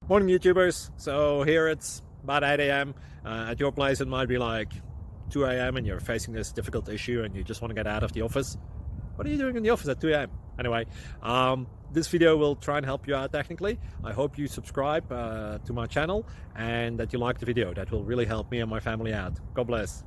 Morning YouTubers. So here it's about 8 a.m. At your place it might be like 2 a.m. and you're facing this difficult issue and you just want to get out of the office. What are you doing in the office at 2 a.m.? Anyway, this video will try and help you out technically. I hope you subscribe to my channel and that you like the video. That will really help me and my family out. God bless.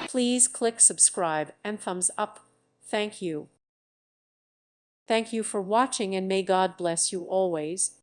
Please click subscribe and thumbs up. Thank you. Thank you for watching and may God bless you always.